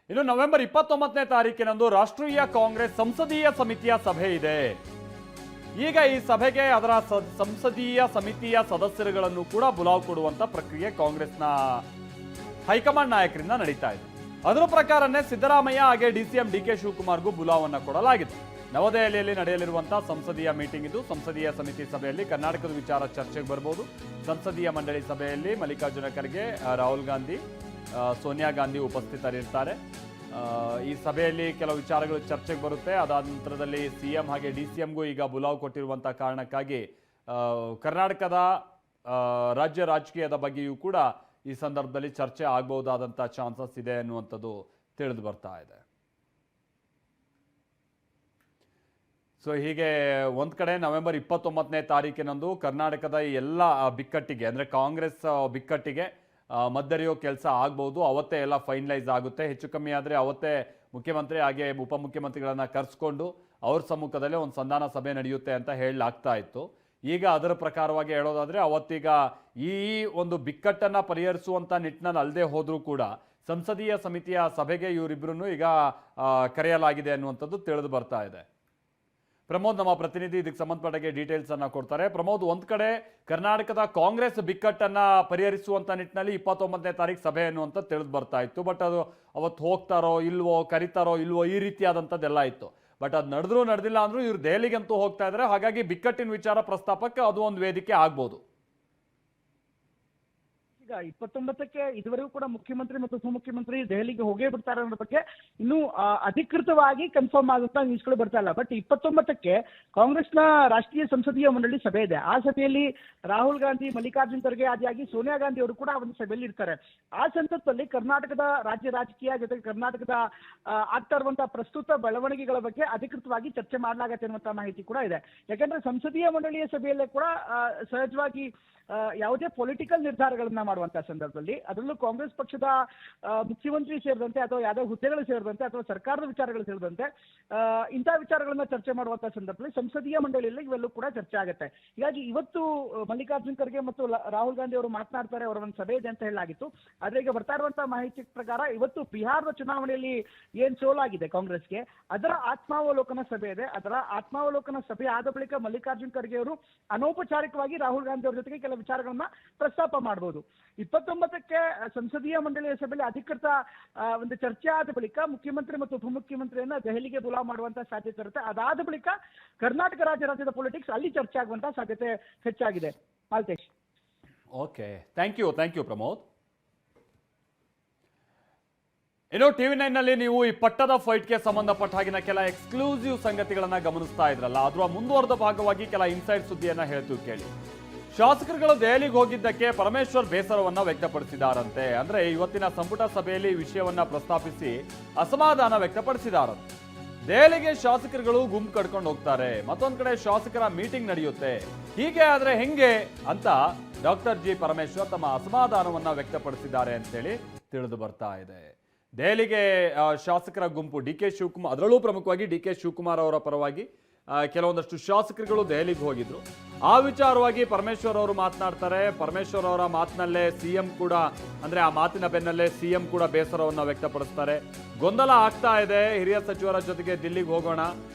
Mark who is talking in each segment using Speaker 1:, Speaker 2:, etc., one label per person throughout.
Speaker 1: ಇನ್ನು ನವೆಂಬರ್ 29ನೇ ತಾರೀಕಿನಂದು ರಾಷ್ಟ್ರೀಯ ಕಾಂಗ್ರೆಸ್ ಸಂಸದೀಯ ಸಮಿತಿಯ ಸಭೆ ಇದೆ. ಈಗ ಈ ಸಭೆಗೆ ಅದರ ಸಂಸದೀಯ ಸಮಿತಿಯ ಸದಸ್ಯರುಗಳನ್ನು ಕೂಡ ಬುಲಾವ್ ಕೊಡುವಂತ ಪ್ರಕ್ರಿಯೆ ಕಾಂಗ್ರೆಸ್ನ ಹೈಕಮಾಂಡ್ ನಾಯಕರಿಂದ ನಡೀತಾ ಇದೆ. ಅದರ ಪ್ರಕಾರನೇ ಸಿದ್ದರಾಮಯ್ಯ ಹಾಗೆ ಡಿಸಿಎಂ ಡಿಕೆ ಶಿವಕುಮಾರ್ಗೂ ಬುಲಾವನ್ನ ಕೊಡಲಾಗಿದೆ. ನವದೆಹಲಿಯಲ್ಲಿ ನಡೆಯಲಿರುವಂತಹ ಸಂಸದೀಯ ಮೀಟಿಂಗ್ ಇದು. ಸಂಸದೀಯ ಸಮಿತಿ ಸಭೆಯಲ್ಲಿ ಕರ್ನಾಟಕದ ವಿಚಾರ ಚರ್ಚೆಗೆ ಬರಬಹುದು. ಸಂಸದೀಯ ಮಂಡಳಿ ಸಭೆಯಲ್ಲಿ ಮಲ್ಲಿಕಾರ್ಜುನ ಖರ್ಗೆ, ರಾಹುಲ್ ಗಾಂಧಿ, ಸೋನಿಯಾ ಗಾಂಧಿ ಉಪಸ್ಥಿತರಿರ್ತಾರೆ. ಈ ಸಭೆಯಲ್ಲಿ ಕೆಲವು ವಿಚಾರಗಳು ಚರ್ಚೆಗೆ ಬರುತ್ತೆ. ಅದಾದ ನಂತರದಲ್ಲಿ ಸಿಎಂ ಹಾಗೆ ಡಿಸಿಎಂಗೂ ಈಗ ಬುಲಾವ್ ಕೊಟ್ಟಿರುವಂತಹ ಕಾರಣಕ್ಕಾಗಿ ಕರ್ನಾಟಕದ ರಾಜ್ಯ ರಾಜಕೀಯದ ಬಗ್ಗೆಯೂ ಕೂಡ ಈ ಸಂದರ್ಭದಲ್ಲಿ ಚರ್ಚೆ ಆಗಬಹುದಾದಂಥ ಚಾನ್ಸಸ್ ಇದೆ ಅನ್ನುವಂಥದ್ದು ತಿಳಿದು ಬರ್ತಾ ಇದೆ. ಸೊ ಹೀಗೆ ಒಂದು ಕಡೆ ನವೆಂಬರ್ 29ನೇ ತಾರೀಕಿನಂದು ಕರ್ನಾಟಕದ ಎಲ್ಲ ಬಿಕ್ಕಟ್ಟಿಗೆ ಅಂದರೆ ಕಾಂಗ್ರೆಸ್ ಬಿಕ್ಕಟ್ಟಿಗೆ ಮದ್ದರಿಯೋ ಕೆಲಸ ಆಗ್ಬೋದು. ಅವತ್ತೇ ಎಲ್ಲ ಫೈನಲೈಸ್ ಆಗುತ್ತೆ. ಹೆಚ್ಚು ಕಮ್ಮಿ ಆದರೆ ಅವತ್ತೇ ಮುಖ್ಯಮಂತ್ರಿ ಹಾಗೆ ಉಪಮುಖ್ಯಮಂತ್ರಿಗಳನ್ನ ಕರೆಸ್ಕೊಂಡು ಅವ್ರ ಸಮ್ಮುಖದಲ್ಲೇ ಒಂದು ಸಂಧಾನ ಸಭೆ ನಡೆಯುತ್ತೆ ಅಂತ ಹೇಳಲಾಗ್ತಾ ಇತ್ತು. ಈಗ ಅದರ ಪ್ರಕಾರವಾಗಿ ಹೇಳೋದಾದರೆ ಅವತ್ತೀಗ ಈ ಒಂದು ಬಿಕ್ಕಟ್ಟನ್ನು ಪರಿಹರಿಸುವಂಥ ನಿಟ್ಟಿನಲ್ಲಿ ಅಲ್ಲದೆ ಹೋದರೂ ಕೂಡ ಸಂಸದೀಯ ಸಮಿತಿಯ ಸಭೆಗೆ ಇವರಿಬ್ಬರನ್ನು ಈಗ ಕರೆಯಲಾಗಿದೆ ಅನ್ನುವಂಥದ್ದು ತಿಳಿದು ಬರ್ತಾ ಇದೆ. ಪ್ರಮೋದ್ ನಮ್ಮ ಪ್ರತಿನಿಧಿ ಇದಕ್ಕೆ ಸಂಬಂಧಪಟ್ಟ ಡೀಟೇಲ್ಸ್ ಅನ್ನ ಕೊಡ್ತಾರೆ. ಪ್ರಮೋದ್, ಒಂದ್ ಕಡೆ ಕರ್ನಾಟಕದ ಕಾಂಗ್ರೆಸ್ ಬಿಕ್ಕಟ್ಟನ್ನ ಪರಿಹರಿಸುವಂತ ನಿಟ್ಟಿನಲ್ಲಿ 29ನೇ ತಾರೀಕು ಸಭೆ ಅನ್ನುವಂತ ತಿಳಿದು ಬರ್ತಾ ಇತ್ತು. ಬಟ್ ಅದು ಅವತ್ತು ಹೋಗ್ತಾರೋ ಇಲ್ವೋ, ಕರಿತಾರೋ ಇಲ್ವೋ, ಈ ರೀತಿಯಾದಂಥದ್ದೆಲ್ಲ ಇತ್ತು. ಬಟ್ ಅದು ನಡೆದಿಲ್ಲ ಅಂದ್ರೂ ಇವ್ರು ದೆಹಲಿಗಂತೂ ಹೋಗ್ತಾ ಇದ್ದಾರೆ. ಹಾಗಾಗಿ ಬಿಕ್ಕಟ್ಟಿನ ವಿಚಾರ ಪ್ರಸ್ತಾಪಕ್ಕೆ ಅದು ಒಂದು ವೇದಿಕೆ ಆಗ್ಬೋದು.
Speaker 2: ಈಗ 29ಕ್ಕೆ ಇದುವರೆಗೂ ಕೂಡ ಮುಖ್ಯಮಂತ್ರಿ ಮತ್ತು ಉಪಮುಖ್ಯಮಂತ್ರಿ ದೆಹಲಿಗೆ ಹೋಗೇ ಬಿಡ್ತಾರೆ ಅನ್ನೋ ಬಗ್ಗೆ ಇನ್ನೂ ಅಧಿಕೃತವಾಗಿ ಕನ್ಫರ್ಮ್ ಆಗುತ್ತಾ ನ್ಯೂಸ್ಗಳು ಬರ್ತಾ ಇಲ್ಲ. ಬಟ್ 29ಕ್ಕೆ ಕಾಂಗ್ರೆಸ್ನ ರಾಷ್ಟ್ರೀಯ ಸಂಸದೀಯ ಮಂಡಳಿ ಸಭೆ ಇದೆ. ಆ ಸಭೆಯಲ್ಲಿ ರಾಹುಲ್ ಗಾಂಧಿ, ಮಲ್ಲಿಕಾರ್ಜುನ್ ಖರ್ಗೆ ಆದಿಯಾಗಿ ಸೋನಿಯಾ ಗಾಂಧಿ ಅವರು ಕೂಡ ಒಂದು ಸಭೆಯಲ್ಲಿ ಇರ್ತಾರೆ. ಆ ಸಂದರ್ಭದಲ್ಲಿ ಕರ್ನಾಟಕದ ರಾಜ್ಯ ರಾಜಕೀಯ ಜೊತೆಗೆ ಕರ್ನಾಟಕದ ಆಗ್ತಾ ಇರುವಂತಹ ಪ್ರಸ್ತುತ ಬೆಳವಣಿಗೆಗಳ ಬಗ್ಗೆ ಅಧಿಕೃತವಾಗಿ ಚರ್ಚೆ ಮಾಡಲಾಗತ್ತೆ ಅನ್ನುವಂತಹ ಮಾಹಿತಿ ಕೂಡ ಇದೆ. ಯಾಕಂದ್ರೆ ಸಂಸದೀಯ ಮಂಡಳಿಯ ಸಭೆಯಲ್ಲೇ ಕೂಡ ಸಹಜವಾಗಿ ಯಾವುದೇ ಪೊಲಿಟಿಕಲ್ ನಿರ್ಧಾರಗಳನ್ನ ಮಾಡುವಂತಹ ಸಂದರ್ಭದಲ್ಲಿ, ಅದರಲ್ಲೂ ಕಾಂಗ್ರೆಸ್ ಪಕ್ಷದ ಮುಖ್ಯಮಂತ್ರಿ ಸೇರಿದಂತೆ ಅಥವಾ ಯಾವುದೇ ಹುದ್ದೆಗಳು ಸೇರಿದಂತೆ ಅಥವಾ ಸರ್ಕಾರದ ವಿಚಾರಗಳು ಸೇರಿದಂತೆ ಇಂತಹ ವಿಚಾರಗಳನ್ನ ಚರ್ಚೆ ಮಾಡುವಂತಹ ಸಂದರ್ಭದಲ್ಲಿ ಸಂಸದೀಯ ಮಂಡಳಿಯಲ್ಲಿ ಇವೆಲ್ಲೂ ಕೂಡ ಚರ್ಚೆ ಆಗುತ್ತೆ. ಹೀಗಾಗಿ ಇವತ್ತು ಮಲ್ಲಿಕಾರ್ಜುನ್ ಖರ್ಗೆ ಮತ್ತು ರಾಹುಲ್ ಗಾಂಧಿ ಅವರು ಮಾತನಾಡ್ತಾರೆ, ಅವರ ಒಂದು ಸಭೆ ಇದೆ ಅಂತ ಹೇಳಲಾಗಿತ್ತು. ಆದ್ರೆ ಈಗ ಬರ್ತಾ ಇರುವಂತಹ ಮಾಹಿತಿ ಪ್ರಕಾರ ಇವತ್ತು ಬಿಹಾರದ ಚುನಾವಣೆಯಲ್ಲಿ ಏನ್ ಸೋಲಾಗಿದೆ ಕಾಂಗ್ರೆಸ್ಗೆ, ಅದರ ಆತ್ಮಾವಲೋಕನ ಸಭೆ ಇದೆ. ಅದರ ಆತ್ಮಾವಲೋಕನ ಸಭೆ ಆದ ಬಳಿಕ ಮಲ್ಲಿಕಾರ್ಜುನ್ ಖರ್ಗೆ ಅವರು ಅನೌಪಚಾರಿಕವಾಗಿ ರಾಹುಲ್ ಗಾಂಧಿ ಅವರ ಜೊತೆಗೆ ಕೆಲವು ವಿಚಾರಗಳನ್ನ ಪ್ರಸ್ತಾಪ ಮಾಡಬಹುದು. 29ಕ್ಕೆ ಸಂಸದೀಯ ಮಂಡಳಿಯ ಸಭೆಯಲ್ಲಿ ಅಧಿಕೃತ ಒಂದು ಚರ್ಚೆ ಆದ ಬಳಿಕ ಮುಖ್ಯಮಂತ್ರಿ ಮತ್ತು ಉಪಮುಖ್ಯಮಂತ್ರಿಯನ್ನ ದೆಹಲಿಗೆ ಬುಲಾವ್ ಮಾಡುವಂತಹ ಸಾಧ್ಯತೆ ಇರುತ್ತೆ. ಅದಾದ ಬಳಿಕ ಕರ್ನಾಟಕ ರಾಜ್ಯದ ಪೊಲಿಟಿಕ್ಸ್ ಅಲ್ಲಿ ಚರ್ಚೆ ಆಗುವಂತಹ ಸಾಧ್ಯತೆ ಹೆಚ್ಚಾಗಿದೆ. Maltesh.
Speaker 1: Okay, thank you Pramod. ಇನ್ನು TV9 ನಲ್ಲಿ ನೀವು ಈ ಪಟ್ಟದ ಫೈಟ್ಗೆ ಸಂಬಂಧಪಟ್ಟ ಹಾಗಿನ ಕೆಲ ಎಕ್ಸ್ಕ್ಲೂಸಿವ್ ಸಂಗತಿಗಳನ್ನ ಗಮನಿಸ್ತಾ ಇದ್ರಲ್ಲ, ಅದರ ಮುಂದುವರೆದ ಭಾಗವಾಗಿ ಕೆಲ ಇನ್ಸೈಡ್ ಸುದ್ದಿಯನ್ನ ಹೇಳ್ತೀವಿ ಕೇಳಿ. ಶಾಸಕರುಗಳು ದೆಹಲಿಗೆ ಹೋಗಿದ್ದಕ್ಕೆ ಪರಮೇಶ್ವರ್ ಬೇಸರವನ್ನ ವ್ಯಕ್ತಪಡಿಸಿದಾರಂತೆ. ಅಂದ್ರೆ ಇವತ್ತಿನ ಸಂಪುಟ ಸಭೆಯಲ್ಲಿ ವಿಷಯವನ್ನ ಪ್ರಸ್ತಾಪಿಸಿ ಅಸಮಾಧಾನ ವ್ಯಕ್ತಪಡಿಸಿದಾರಂತೆ. ದೆಹಲಿಗೆ ಶಾಸಕರುಗಳು ಗುಂಪು ಕಟ್ಕೊಂಡು ಹೋಗ್ತಾರೆ, ಮತ್ತೊಂದ್ ಕಡೆ ಶಾಸಕರ ಮೀಟಿಂಗ್ ನಡೆಯುತ್ತೆ, ಹೀಗೆ ಆದ್ರೆ ಹೆಂಗೆ ಅಂತ ಡಾಕ್ಟರ್ ಜಿ ಪರಮೇಶ್ವರ್ ತಮ್ಮ ಅಸಮಾಧಾನವನ್ನ ವ್ಯಕ್ತಪಡಿಸಿದ್ದಾರೆ ಅಂತೇಳಿ ತಿಳಿದು ಬರ್ತಾ ಇದೆ. ದೆಹಲಿಗೆ ಶಾಸಕರ ಗುಂಪು ಡಿಕೆ ಶಿವಕುಮಾರ್, ಅದರಲ್ಲೂ ಪ್ರಮುಖವಾಗಿ ಡಿಕೆ ಶಿವಕುಮಾರ್ ಅವರ ಪರವಾಗಿ ಕೆಲವೊಂದಷ್ಟು ಶಾಸಕರುಗಳು ದೆಹಲಿಗೆ ಹೋಗಿದ್ರು. ಆ ವಿಚಾರವಾಗಿ ಪರಮೇಶ್ವರ್ ಅವರು ಮಾತನಾಡ್ತಾರೆ. ಪರಮೇಶ್ವರ್ ಅವರ ಮಾತಿನಲ್ಲೇ ಸಿಎಂ ಕೂಡ, ಅಂದ್ರೆ ಆ ಮಾತಿನ ಬೆನ್ನಲ್ಲೇ ಸಿಎಂ ಕೂಡ ಬೇಸರವನ್ನ ವ್ಯಕ್ತಪಡಿಸ್ತಾರೆ. ಗೊಂದಲ ಆಗ್ತಾ ಇದೆ, ಹಿರಿಯ ಸಚಿವರ ಜೊತೆಗೆ ದಿಲ್ಲಿಗೆ ಹೋಗೋಣ,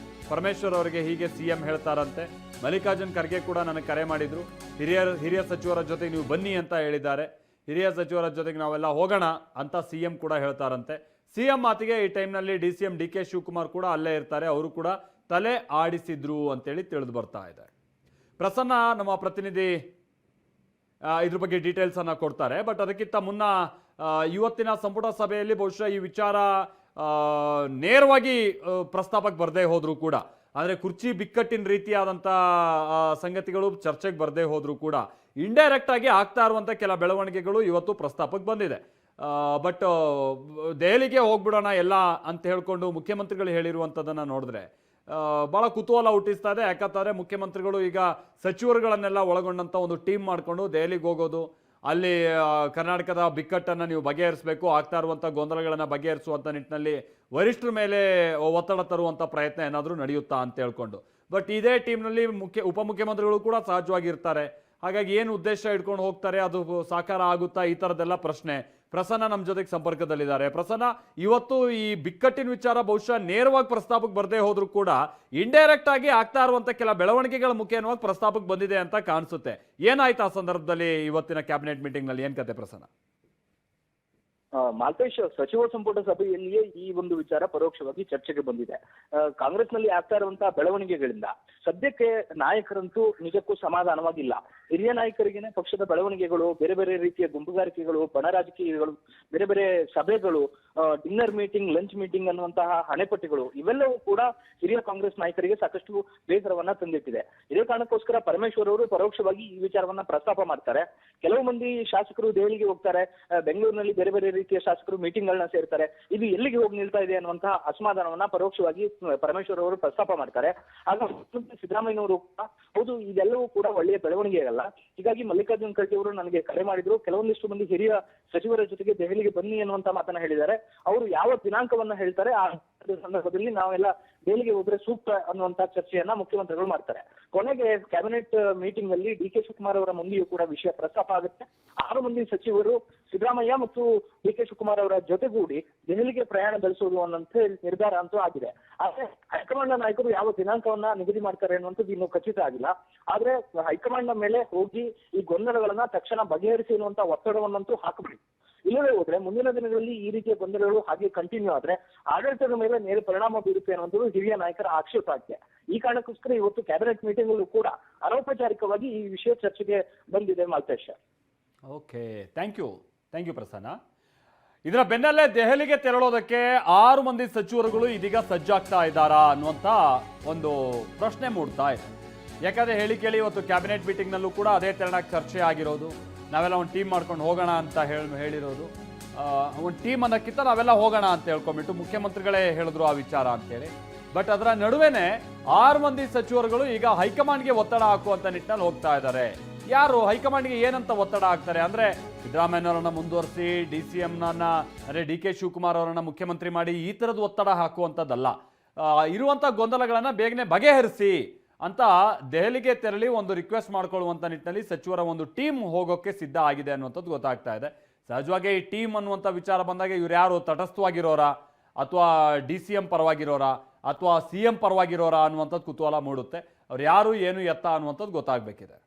Speaker 1: ಪರಮೇಶ್ವರ್ ಅವರಿಗೆ ಹೀಗೆ ಸಿಎಂ ಹೇಳ್ತಾರಂತೆ. ಮಲ್ಲಿಕಾರ್ಜುನ್ ಖರ್ಗೆ ಕೂಡ ನನಗೆ ಕರೆ ಮಾಡಿದ್ರು, ಹಿರಿಯ ಸಚಿವರ ಜೊತೆಗೆ ನೀವು ಬನ್ನಿ ಅಂತ ಹೇಳಿದ್ದಾರೆ, ಹಿರಿಯ ಸಚಿವರ ಜೊತೆಗೆ ನಾವೆಲ್ಲ ಹೋಗೋಣ ಅಂತ ಸಿಎಂ ಕೂಡ ಹೇಳ್ತಾರಂತೆ. ಸಿಎಂ ಮಾತಿಗೆ ಈ ಟೈಮ್ನಲ್ಲಿ ಡಿಸಿಎಂ ಡಿಕೆ ಶಿವಕುಮಾರ್ ಕೂಡ ಅಲ್ಲೇ ಇರ್ತಾರೆ, ಅವರು ಕೂಡ ತಲೆ ಆಡಿಸಿದ್ರು ಅಂತೇಳಿ ತಿಳಿದು ಬರ್ತಾ ಇದೆ. ಪ್ರಸನ್ನ ನಮ್ಮ ಪ್ರತಿನಿಧಿ ಇದ್ರ ಬಗ್ಗೆ ಡೀಟೇಲ್ಸ್ ಅನ್ನ ಕೊಡ್ತಾರೆ. ಬಟ್ ಅದಕ್ಕಿಂತ ಮುನ್ನ ಇವತ್ತಿನ ಸಂಪುಟ ಸಭೆಯಲ್ಲಿ ಬಹುಶಃ ಈ ವಿಚಾರ ನೇರವಾಗಿ ಪ್ರಸ್ತಾಪಕ್ಕೆ ಬರದೇ ಹೋದ್ರು ಕೂಡ, ಅಂದರೆ ಕುರ್ಚಿ ಬಿಕ್ಕಟ್ಟಿನ ರೀತಿಯಾದಂಥ ಸಂಗತಿಗಳು ಚರ್ಚೆಗೆ ಬರದೇ ಹೋದ್ರು ಕೂಡ ಇಂಡೈರೆಕ್ಟ್ ಆಗಿ ಆಗ್ತಾ ಇರುವಂಥ ಕೆಲ ಬೆಳವಣಿಗೆಗಳು ಇವತ್ತು ಪ್ರಸ್ತಾಪಕ್ಕೆ ಬಂದಿದೆ. ಬಟ್ ದೆಹಲಿಗೆ ಹೋಗ್ಬಿಡೋಣ ಎಲ್ಲ ಅಂತ ಹೇಳ್ಕೊಂಡು ಮುಖ್ಯಮಂತ್ರಿಗಳು ಹೇಳಿರುವಂಥದ್ದನ್ನು ನೋಡಿದ್ರೆ ಭಾಳ ಕುತೂಹಲ ಹುಟ್ಟಿಸ್ತಾ ಇದೆ. ಯಾಕಂತಂದರೆ ಮುಖ್ಯಮಂತ್ರಿಗಳು ಈಗ ಸಚಿವರುಗಳನ್ನೆಲ್ಲ ಒಳಗೊಂಡಂಥ ಒಂದು ಟೀಮ್ ಮಾಡಿಕೊಂಡು ದೆಹಲಿಗೆ ಹೋಗೋದು, ಅಲ್ಲಿ ಕರ್ನಾಟಕದ ಬಿಕ್ಕಟ್ಟನ್ನು ನೀವು ಬಗೆಹರಿಸಬೇಕು, ಆಗ್ತಾ ಇರುವಂಥ ಗೊಂದಲಗಳನ್ನು ಬಗೆಹರಿಸುವಂಥ ನಿಟ್ಟಿನಲ್ಲಿ ವರಿಷ್ಠರ ಮೇಲೆ ಒತ್ತಡ ತರುವಂಥ ಪ್ರಯತ್ನ ಏನಾದರೂ ನಡೆಯುತ್ತಾ ಅಂತ ಹೇಳ್ಕೊಂಡು. ಬಟ್ ಇದೇ ಟೀಮ್ನಲ್ಲಿ ಉಪಮುಖ್ಯಮಂತ್ರಿಗಳು ಕೂಡ ಸಹಜವಾಗಿರ್ತಾರೆ. ಹಾಗಾಗಿ ಏನು ಉದ್ದೇಶ ಇಟ್ಕೊಂಡು ಹೋಗ್ತಾರೆ, ಅದು ಸಾಕಾರ ಆಗುತ್ತಾ, ಈ ಥರದ್ದೆಲ್ಲ ಪ್ರಶ್ನೆ. ಪ್ರಸನ್ನ ನಮ್ಮ ಜೊತೆಗೆ ಸಂಪರ್ಕದಲ್ಲಿದ್ದಾರೆ. ಪ್ರಸನ್ನ, ಇವತ್ತು ಈ ಬಿಕ್ಕಟ್ಟಿನ ವಿಚಾರ ಬಹುಶಃ ನೇರವಾಗಿ ಪ್ರಸ್ತಾಪಕ್ಕೆ ಬರದೇ ಹೋದ್ರೂ ಕೂಡ ಇಂಡೈರೆಕ್ಟ್ ಆಗಿ ಆಗ್ತಾ ಇರುವಂತ ಕೆಲ ಬೆಳವಣಿಗೆಗಳ ಮುಖೇನವಾಗಿ ಪ್ರಸ್ತಾಪಕ್ಕೆ ಬಂದಿದೆ ಅಂತ ಕಾಣಿಸುತ್ತೆ. ಏನಾಯ್ತು ಆ ಸಂದರ್ಭದಲ್ಲಿ ಇವತ್ತಿನ ಕ್ಯಾಬಿನೆಟ್ ಮೀಟಿಂಗ್ ನಲ್ಲಿ? ಏನ್ ಕತೆ ಪ್ರಸನ್ನ?
Speaker 3: ಮಾಲ್ತೇಶ್, ಸಚಿವ ಸಂಪುಟ ಸಭೆಯಲ್ಲಿಯೇ ಈ ಒಂದು ವಿಚಾರ ಪರೋಕ್ಷವಾಗಿ ಚರ್ಚೆಗೆ ಬಂದಿದೆ. ಕಾಂಗ್ರೆಸ್ನಲ್ಲಿ ಆಗ್ತಾ ಇರುವಂತಹ ಬೆಳವಣಿಗೆಗಳಿಂದ ಸದ್ಯಕ್ಕೆ ನಾಯಕರಂತೂ ನಿಜಕ್ಕೂ ಸಮಾಧಾನವಾಗಿಲ್ಲ. ಹಿರಿಯ ನಾಯಕರಿಗೇನೆ ಪಕ್ಷದ ಬೆಳವಣಿಗೆಗಳು, ಬೇರೆ ಬೇರೆ ರೀತಿಯ ಗುಂಪುಗಾರಿಕೆಗಳು, ಬಣ ರಾಜಕೀಯಗಳು, ಬೇರೆ ಬೇರೆ ಸಭೆಗಳು, ಡಿನ್ನರ್ ಮೀಟಿಂಗ್, ಲಂಚ್ ಮೀಟಿಂಗ್ ಅನ್ನುವಂತಹ ಹಣೆಪಟ್ಟಿಗಳು ಇವೆಲ್ಲವೂ ಕೂಡ ಹಿರಿಯ ಕಾಂಗ್ರೆಸ್ ನಾಯಕರಿಗೆ ಸಾಕಷ್ಟು ಬೇಸರವನ್ನ ತಂದಿಟ್ಟಿದೆ. ಇದೇ ಕಾರಣಕ್ಕೋಸ್ಕರ ಪರಮೇಶ್ವರ್ ಅವರು ಪರೋಕ್ಷವಾಗಿ ಈ ವಿಚಾರವನ್ನ ಪ್ರಸ್ತಾಪ ಮಾಡ್ತಾರೆ. ಕೆಲವು ಮಂದಿ ಶಾಸಕರು ದೆಹಲಿಗೆ ಹೋಗ್ತಾರೆ, ಬೆಂಗಳೂರಿನಲ್ಲಿ ಬೇರೆ ಬೇರೆ ರೀತಿಯ ಶಾಸಕರು ಮೀಟಿಂಗ್ ಗಳನ್ನ ಸೇರ್ತಾರೆ. ಇದು ಎಲ್ಲಿಗೆ ಹೋಗಿ ನಿಲ್ತಾ ಇದೆ ಅನ್ನುವಂತಹ ಅಸಮಾಧಾನವನ್ನ ಪರೋಕ್ಷವಾಗಿ ಪರಮೇಶ್ವರ್ ಅವರು ಪ್ರಸ್ತಾಪ ಮಾಡ್ತಾರೆ. ಆಗ ಸಿದ್ದರಾಮಯ್ಯನವರು ಹೌದು, ಇದೆಲ್ಲವೂ ಕೂಡ ಒಳ್ಳೆಯ ಬೆಳವಣಿಗೆ ಅಲ್ಲ, ಹೀಗಾಗಿ ಮಲ್ಲಿಕಾರ್ಜುನ್ ಖರ್ಗೆ ಅವರು ನನಗೆ ಕರೆ ಮಾಡಿದ್ರು, ಕೆಲವೊಂದಿಷ್ಟು ಮಂದಿ ಹಿರಿಯ ಸಚಿವರ ಜೊತೆಗೆ ದೆಹಲಿಗೆ ಬನ್ನಿ ಅನ್ನುವಂತ ಮಾತನ್ನ ಹೇಳಿದ್ದಾರೆ. ಅವರು ಯಾವ ದಿನಾಂಕವನ್ನ ಹೇಳ್ತಾರೆ ಆ ಸಂದರ್ಭದಲ್ಲಿ ನಾವೆಲ್ಲ ದೆಹಲಿಗೆ ಹೋದ್ರೆ ಸೂಕ್ತ ಅನ್ನುವಂತ ಚರ್ಚೆಯನ್ನ ಮುಖ್ಯಮಂತ್ರಿಗಳು ಮಾಡ್ತಾರೆ. ಕೊನೆಗೆ ಕ್ಯಾಬಿನೆಟ್ ಮೀಟಿಂಗ್ ಅಲ್ಲಿ ಡಿ ಕೆ ಶಿವಕುಮಾರ್ ಅವರ ಮುಂದೆಯೂ ಕೂಡ ವಿಷಯ ಪ್ರಸ್ತಾಪ ಆಗುತ್ತೆ. 6 ಮಂದಿ ಸಚಿವರು ಸಿದ್ದರಾಮಯ್ಯ ಮತ್ತು ಡಿ ಕೆ ಶಿವಕುಮಾರ್ ಅವರ ಜೊತೆಗೂಡಿ ದೆಹಲಿಗೆ ಪ್ರಯಾಣ ಬೆಳೆಸುವುದು ಅನ್ನೋಂಥ ನಿರ್ಧಾರ ಅಂತೂ ಆಗಿದೆ. ಆದ್ರೆ ಹೈಕಮಾಂಡ್ ನಾಯಕರು ಯಾವ ದಿನಾಂಕವನ್ನ ನಿಗದಿ ಮಾಡ್ತಾರೆ ಅನ್ನುವಂಥದ್ದು ಇನ್ನೂ ಖಚಿತ ಆಗಿಲ್ಲ. ಆದ್ರೆ ಹೈಕಮಾಂಡ್ ಮೇಲೆ ಹೋಗಿ ಈ ಗೊಂದಲಗಳನ್ನ ತಕ್ಷಣ ಬಗೆಹರಿಸಿ ಅನ್ನುವಂತ ಒತ್ತಡವನ್ನಂತೂ ಹಾಕಬೇಕು. ಇಲ್ಲವೇ ಹೋದ್ರೆ ಮುಂದಿನ ದಿನಗಳಲ್ಲಿ ಈ ರೀತಿಯ ಗೊಂದಲಗಳು ಹಾಗೆ ಕಂಟಿನ್ಯೂ ಆದ್ರೆ ಆಡಳಿತದ ಮೇಲೆ ನೇರ ಪರಿಣಾಮ ಬೀರುತ್ತೆ ಅನ್ನುವಂಥದ್ದು ಹಿರಿಯ ನಾಯಕರ ಆಕ್ಷೇಪ ಆಗಿದೆ. ಈ ಕಾರಣಕ್ಕೋಸ್ಕರ ಇವತ್ತು ಕ್ಯಾಬಿನೆಟ್ ಮೀಟಿಂಗ್ ಅಲ್ಲೂ ಕೂಡ ಅನೌಪಚಾರಿಕವಾಗಿ ಈ ವಿಷಯ ಚರ್ಚೆಗೆ ಬಂದಿದೆ. Maltesh,
Speaker 1: okay, thank you Prasanna. ಇದರ ಬೆನ್ನಲ್ಲೇ ದೆಹಲಿಗೆ ತೆರಳೋದಕ್ಕೆ 6 ಮಂದಿ ಸಚಿವರುಗಳು ಇದೀಗ ಸಜ್ಜಾಗ್ತಾ ಇದ್ದಾರಾ ಅನ್ನುವಂಥ ಒಂದು ಪ್ರಶ್ನೆ ಮೂಡ್ತಾ ಇದೆ. ಯಾಕಂದ್ರೆ ಹೇಳಿ ಕೇಳಿ ಇವತ್ತು ಕ್ಯಾಬಿನೆಟ್ ಮೀಟಿಂಗ್ನಲ್ಲೂ ಕೂಡ ಅದೇ ತೆರಳಕ್ಕೆ ಚರ್ಚೆ ಆಗಿರೋದು. ನಾವೆಲ್ಲ ಒಂದು ಟೀಮ್ ಮಾಡ್ಕೊಂಡು ಹೋಗೋಣ ಅಂತ ಹೇಳಿರೋದು. ಒಂದು ಟೀಮ್ ಅನ್ನೋಕ್ಕಿಂತ ನಾವೆಲ್ಲ ಹೋಗೋಣ ಅಂತ ಹೇಳ್ಕೊಂಡ್ಬಿಟ್ಟು ಮುಖ್ಯಮಂತ್ರಿಗಳೇ ಹೇಳಿದ್ರು ಆ ವಿಚಾರ ಅಂತೇಳಿ. ಬಟ್ ಅದರ ನಡುವೆನೆ 6 ಮಂದಿ ಸಚಿವರುಗಳು ಈಗ ಹೈಕಮಾಂಡ್ಗೆ ಒತ್ತಡ ಹಾಕುವಂತ ನಿಟ್ಟಿನಲ್ಲಿ ಹೋಗ್ತಾ ಇದ್ದಾರೆ. ಯಾರು ಹೈಕಮಾಂಡ್ಗೆ ಏನಂತ ಒತ್ತಡ ಹಾಕ್ತಾರೆ ಅಂದ್ರೆ, ಸಿದ್ದರಾಮಯ್ಯನವರನ್ನ ಮುಂದುವರಿಸಿ ಅಂದ್ರೆ ಡಿ ಕೆ ಶಿವಕುಮಾರ್ ಅವರನ್ನ ಮುಖ್ಯಮಂತ್ರಿ ಮಾಡಿ ಈ ತರದ ಒತ್ತಡ ಹಾಕುವಂಥದ್ದಲ್ಲ. ಇರುವಂತ ಗೊಂದಲಗಳನ್ನ ಬೇಗನೆ ಬಗೆಹರಿಸಿ ಅಂತ ದೆಹಲಿಗೆ ತೆರಳಿ ಒಂದು ರಿಕ್ವೆಸ್ಟ್ ಮಾಡ್ಕೊಳ್ಳುವಂತ ನಿಟ್ಟಿನಲ್ಲಿ ಸಚಿವರ ಒಂದು ಟೀಮ್ ಹೋಗೋಕೆ ಸಿದ್ಧ ಆಗಿದೆ ಅನ್ನುವಂಥದ್ದು ಗೊತ್ತಾಗ್ತಾ ಇದೆ. ಸಹಜವಾಗಿ ಈ ಟೀಮ್ ಅನ್ನುವಂಥ ವಿಚಾರ ಬಂದಾಗ ಇವ್ರು ಯಾರು ತಟಸ್ಥವಾಗಿರೋರಾ ಅಥವಾ DCM ಪರವಾಗಿರೋರಾ ಅಥವಾ CM ಪರವಾಗಿರೋರಾ ಅನ್ನುವಂಥದ್ದು ಕುತೂಹಲ ಮೂಡುತ್ತೆ. ಅವ್ರು ಯಾರು ಏನು ಎತ್ತ ಅನ್ನುವಂಥದ್ದು ಗೊತ್ತಾಗಬೇಕಿದೆ.